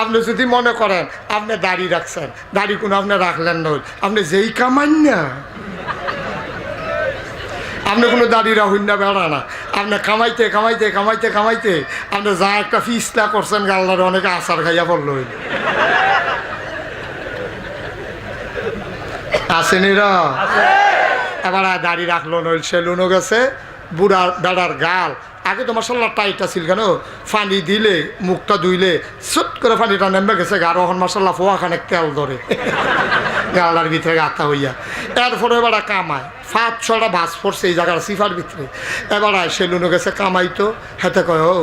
আপনি যদি মনে করেন আপনি দাড়ি রাখছেন, দাড়ি কোনো আপনি রাখলেন না, আপনি যেই কামান না, আপনি কোনো দাড়ি রাখুন না, বেড়া না, আপনি কামাইতে কামাইতে কামাইতে কামাইতে আপনি যা একটা ফিসলা করছেন গাল্লার অনেকে আচার খাইয়া পড়ল। আসেনিরা এবার দাড়ি রাখলো নইল, সেলুনও গেছে, বুড়া বেড়ার গাল আগে তো মাসাল্লাহ টাইটটা ছিল, কেন পানি দিলে মুখটা ধুইলে সুট করে পানিটা নেমে গেছে, আর এখন মাসাল্লাহ ফোয়াখানে তেল ধরে গালার ভিতরে গাতা হইয়া। এরপরে এবার কামায় 5-6টা বাস পড়ছে এই জায়গার সিফার ভিতরে। এবার সেলুনও গেছে কামাইতো, হেতে কয় ও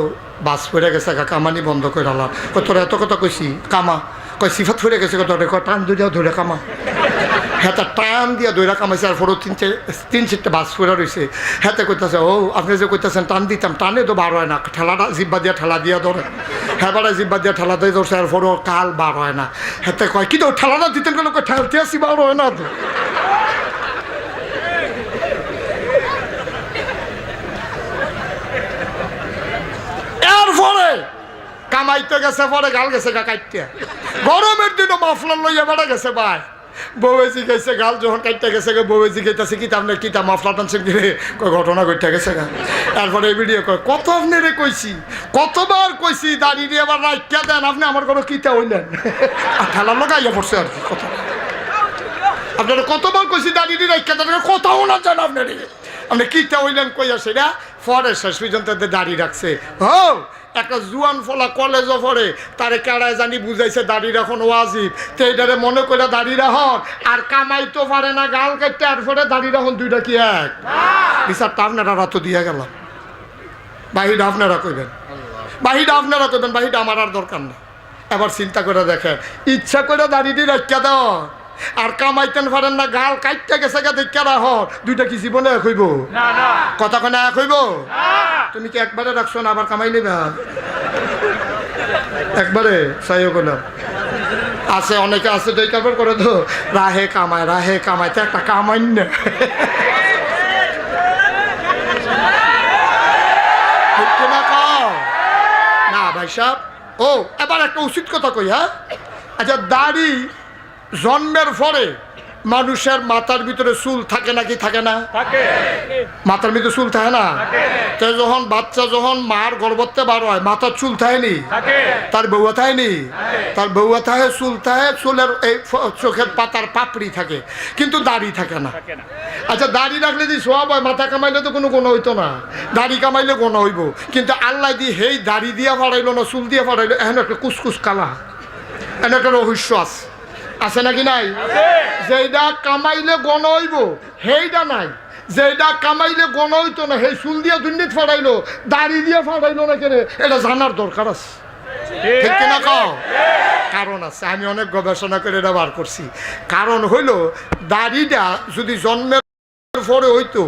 বাস পড়ে গেছে, কামানি বন্ধ করে আলাম। তোর এত কথা কইছি কামা, কয় সিফাত ফুরে গেছে, তোরে টান দুইটাও ধরে কামা। হেতা টান দিয়া দইরা কামাইছে, আর পরও 3-4টা বাস ফুরা রয়েছে। হেতে কইতেছে ও আপনি যে কইতেছেন টান দিতাম, টানে তো বার হয় না, ঠেলাটা জিব্বা দিয়া ঠেলা দিয়া ধরে, হ্যাঁ বাড়া জিব্বা দিয়া ঠেলা দিয়ে ধরছে, আর পরও কাল বার হয় না। হেতে কয় কি তো ঠেলাটা দিতেন গেল, ঠেলতে আসি বার হয় না তো। এরপরে কামাইতে গেছে, পরে গাল গেছে গা কাটতে, গরমের দিনও মাফলার লইয়া বেড়া গেছে ভাই। বউয়ে জিগাইছে গাল যখন কাটতে গেছে, বউয়ে জিগাইতেছে কি আপনার কি তা মাফলার টানছেন কি রে, ঘটনা ঘটতে গেছে গা। তারপরে এই ভিডিও কয় কত আপনি রে কইছি, কতবার কইছি দাঁড়িয়ে দিয়ে আবার রাইকা দেন, আপনি আমার কোনো কিতা হইলেন, ঠেলার লোক আইয়া পড়ছে আর কি। কথা আপনারা কতবার কইছি দাঁড়িয়ে রাইকা দেন, কোথাও না চান আপনার আপনি কিতা হইলেন কইয়া সেটা পরে শেষ পর্যন্ত দাঁড়িয়ে রাখছে। হো একটা জুয়ান ফলা কলেজও পড়ে, তারে কেড়ায় জানি বুঝাইছে দাড়ি রাখন ওয়াজিব, তো এইটারে মনে করে দাড়ি রাখন, আর কামাইতো পারে না গাল কাটতে, আর পরে দাড়ি রাখন দুইটা কি এক বিচারটা আপনারা রাত দিয়া গেলাম। বাহিটা আপনারা কইবেন, বাহিটা আপনারা কইবেন, বাহিটা আমার আর দরকার না। এবার চিন্তা করে দেখেন, ইচ্ছা করে দাড়িটি রাখিয়া দাও, আর কামাইতেন পারেন না গাল কাটতে গেছে গা দেখা রাখ, দুইটা কি জীবনে এক হইব? কথা কেন এক হইব? তুমি কি একবারে রাখছো না আবার কামাই নেবে? একবারে চাইও করলাম আছে, অনেকে আছে দুই কাপড় করে তো রাহে কামায় তো একটা কামাই না। না ভাই সাহেব, ও এবার একটা উচিত কথা কই। হ্যাঁ আচ্ছা, দাড়ি জন্মের পরে মানুষের মাথার ভিতরে চুল থাকে নাকি থাকে না? মাথার ভিতরে চুল থাকে না? তো যখন বাচ্চা যখন মার গর্ভতে বার হয় মাথার চুল থাকেনি? তার বউয়া থাকেনি? তার বউয়া থাকে, চুল থাকে, চুলের এই চোখের পাতার পাপড়ি থাকে, কিন্তু দাড়ি থাকে না। আচ্ছা, দাড়ি রাখলে যদি সোয়াব হয়, মাথা কামাইলে তো কোনো গোনা হইতো না, দাড়ি কামাইলে গোনা হইব। কিন্তু আল্লাহ দিয়ে হেই দাড়ি দিয়া ফাড়াইলো না চুল দিয়া ফাড়াইলো, এখন একটা কুসকুস কালা, এখন একটা রহস্য আছে, আছে নাকি নাই? যেইটা কামাইলে গণ হইব সেইটা নাই, যেইটা কামাইলে গণ হইতো না সেই চুল দিয়া দুর্নীত ফাড়াইলো, দাড়ি দিয়ে ফাড়াইলো না কেন, এটা জানার দরকার আছে, ঠিক কিনা কও? কারণ আছে, আমি অনেক গবেষণা করে এটা বার করছি। কারণ হইল দাড়িটা যদি জন্মের পরে হইতো,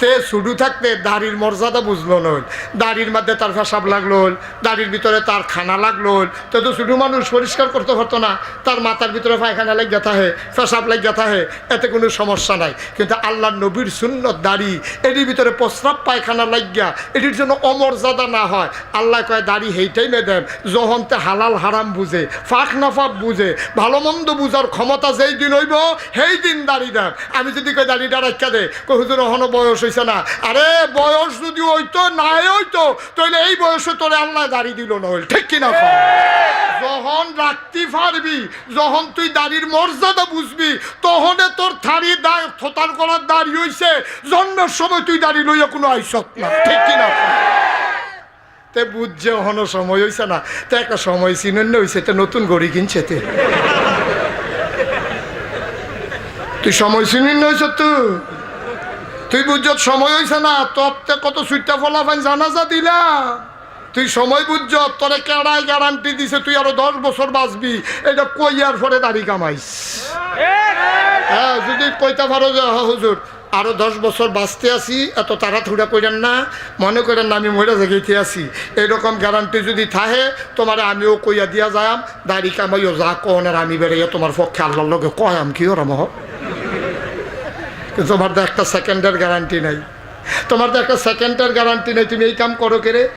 তে শুধু থাকতে দাড়ির মর্যাদা বুঝলো নয়, দাড়ির মধ্যে তার পেশাব লাগলো, দাড়ির ভিতরে তার খানা লাগলো, তো তো শুধু মানুষ পরিষ্কার করতে পারতো না, তার মাথার ভিতরে পায়খানা লাগিয়া থাকে, পেশাব লাগিয়া থাকে, এতে কোনো সমস্যা নাই। কিন্তু আল্লাহ নবীর সুন্নত দাড়ি, এটির ভিতরে প্রস্রাব পায়খানা লাগিয়া এটির জন্য অমর্যাদা না হয়। আল্লাহ কয় দাড়ি হেইটাই মেদেন যখন তে হালাল হারাম বুঝে, ফাঁক নাফাক বুঝে, ভালো মন্দ বুঝার ক্ষমতা যেই দিন হইব সেই দিন দাড়ি দেন। আমি যদি কই দাড়িটা রাখা দে, কই হুজুর এখনো বয়স হইছে না, আরে বয়স যদি হইতো নাই হইতো তাহলে এই বয়সে তোরে আল্লাহ দাড়ি দিল না হইল, ঠিক কিনা? যখন রাখতে পারবি, যখন তুই দাড়ির মর্যাদা বুঝবি, তখনে তোর থারি থতার করার দাড়ি হইছে, জন্মের সময় তুই দাড়ি লইয়া কোনো আইসত না, ঠিক কিনা? তে বুঝছে এখনো সময় হইছে না, তো একটা সময় চিনন্য হইছে, তো নতুন গড়ি কিনছে, তুই সময় চিনন্য হইছ, তুই বুঝছ সময় হইছে না, তোর কত সুইটা ফলা ফাইন জানাজা দিলা, তুই সময় বুঝছ, তোরে কেড়াই গ্যারান্টি দিছে তুই আরো 10 বছর বাঁচবি, এটা কইয়ার পরে দাড়ি কামাইস। হ্যাঁ, যদি কইতে পারো যে হুজুর আরো 10 বছর বাঁচতে আসি, এত তাড়াহুড়া করেন না, মনে করেন না আমি মরে জায়গাতে আসি, এইরকম গ্যারান্টি যদি থাকে তোমার আমিও কইয়া দিয়া যাম, দাড়ি কামাইও যা কন, আর আমি বেড়াইয়া তোমার পক্ষে আল্লাহর লগে কয়াম কি ওরম হ। কিন্তু তোমার তো একটা সেকেন্ডের গ্যারান্টি নাই, তোমার তো একটা সেকেন্ডের গ্যারান্টি নেই, তুমি এই কাম করো কেরে।